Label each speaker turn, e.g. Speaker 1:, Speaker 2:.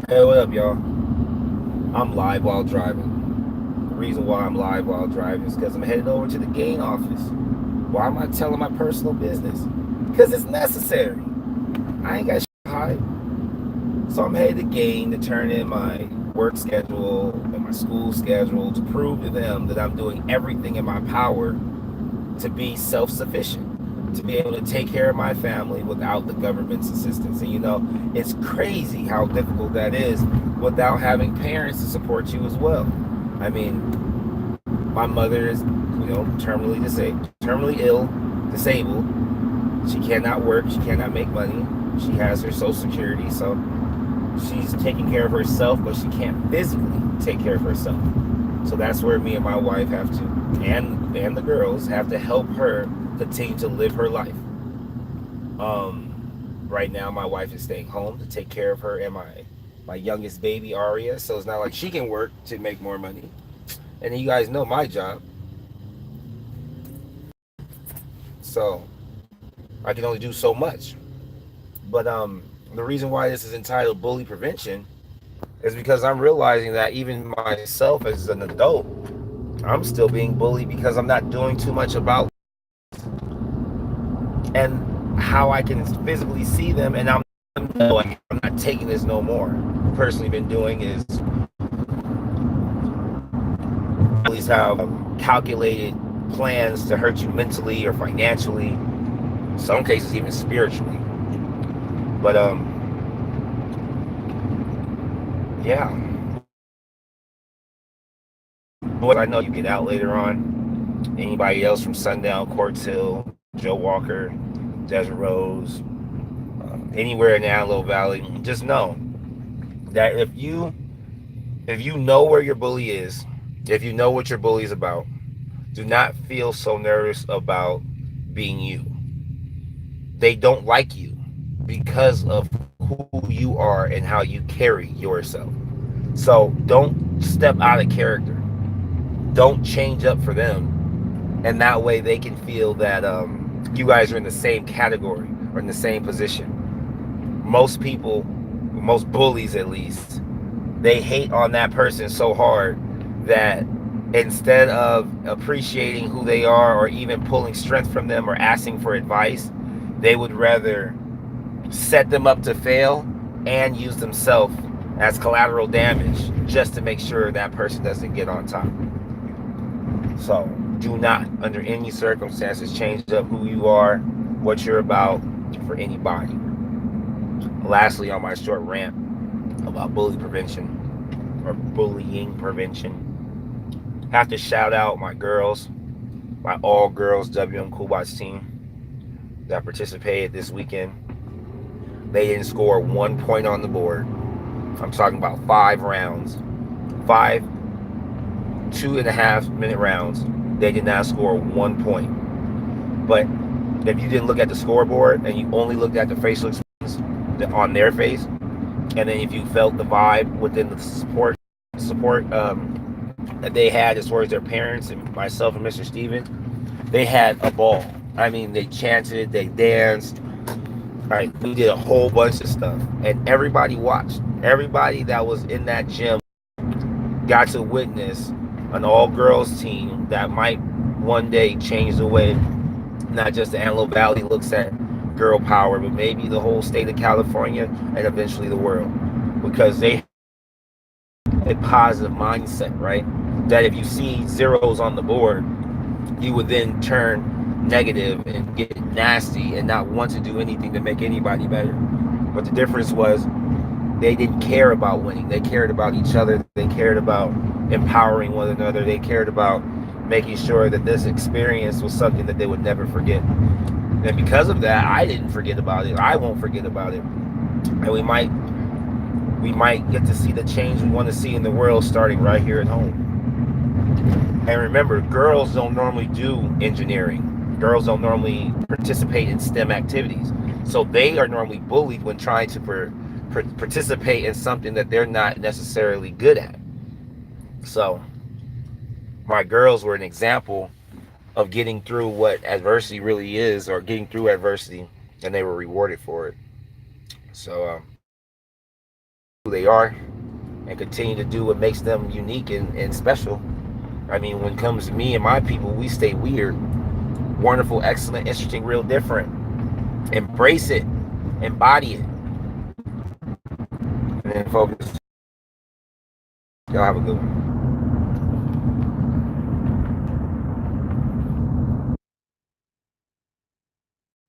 Speaker 1: Hey, what up, y'all? I'm live while driving. The reason why I'm live while driving is because I'm headed over to the gain office. Why am I telling my personal business? Because it's necessary. I ain't got shit to hide. So I'm headed to gain to turn in my work schedule and my school schedule to prove to them that I'm doing everything in my power to be self-sufficient, to be able to take care of my family without the government's assistance. And it's crazy how difficult that is without having parents to support you as well. I mean, my mother is, terminally ill, disabled. She cannot work. She cannot make money. She has her Social Security, so she's taking care of herself, but she can't physically take care of herself. So that's where me and my wife have to, and the girls have to help her continue to live her life. Right now, my wife is staying home to take care of her and my youngest baby Aria. So it's not like she can work to make more money. And you guys know my job, so I can only do so much. But the reason why this is entitled bully prevention is because I'm realizing that even myself as an adult, I'm still being bullied because I'm not doing too much about and how I can physically see them, and I'm not taking this no more. Personally, been doing is always have calculated plans to hurt you mentally or financially, in some cases even spiritually. But yeah. But I know you get out later on. Anybody else from Sundown, Quartz Hill, Joe Walker, Desert Rose, anywhere in the Antelope Valley, just know that if you know where your bully is, if you know what your bully is about, do not feel so nervous about being you. They don't like you because of who you are and how you carry yourself. So don't step out of character. Don't change up for them, and that way they can feel that you guys are in the same category or in the same position. Most people, most bullies at least, they hate on that person so hard that instead of appreciating who they are or even pulling strength from them or asking for advice, they would rather set them up to fail and use themselves as collateral damage just to make sure that person doesn't get on top. So do not, under any circumstances, change up who you are, what you're about for anybody. Lastly, on my short rant about bully prevention or bullying prevention, have to shout out my girls, my all girls WM Coolbots team that participated this weekend. They didn't score 1 point on the board. I'm talking about 5 rounds, 5 2.5 minute rounds. They did not score 1 point. But if you didn't look at the scoreboard and you only looked at the facial expressions on their face, and then if you felt the vibe within the support that they had as far as their parents and myself and Mr. Steven, they had a ball. I mean, they chanted, they danced. Right, we did a whole bunch of stuff, and everybody watched. Everybody that was in that gym got to witness an all-girls team that might one day change the way not just the Antelope Valley looks at girl power, but maybe the whole state of California and eventually the world, because they have a positive mindset, right? That if you see zeros on the board, you would then turn negative and get nasty and not want to do anything to make anybody better. But the difference was they didn't care about winning. They cared about each other. They cared about empowering one another. They cared about making sure that this experience was something that they would never forget. And because of that, I didn't forget about it. I won't forget about it. And we might get to see the change we want to see in the world starting right here at home. And remember, girls don't normally do engineering. Girls don't normally participate in STEM activities. So they are normally bullied when trying to participate in something that they're not necessarily good at. So my girls were an example of getting through what adversity really is, or getting through adversity, and they were rewarded for it. So who they are and continue to do what makes them unique and special. I mean, when it comes to me and my people, we stay weird, wonderful, excellent, interesting, real different. Embrace it, embody it, and then focus. Y'all have a good one.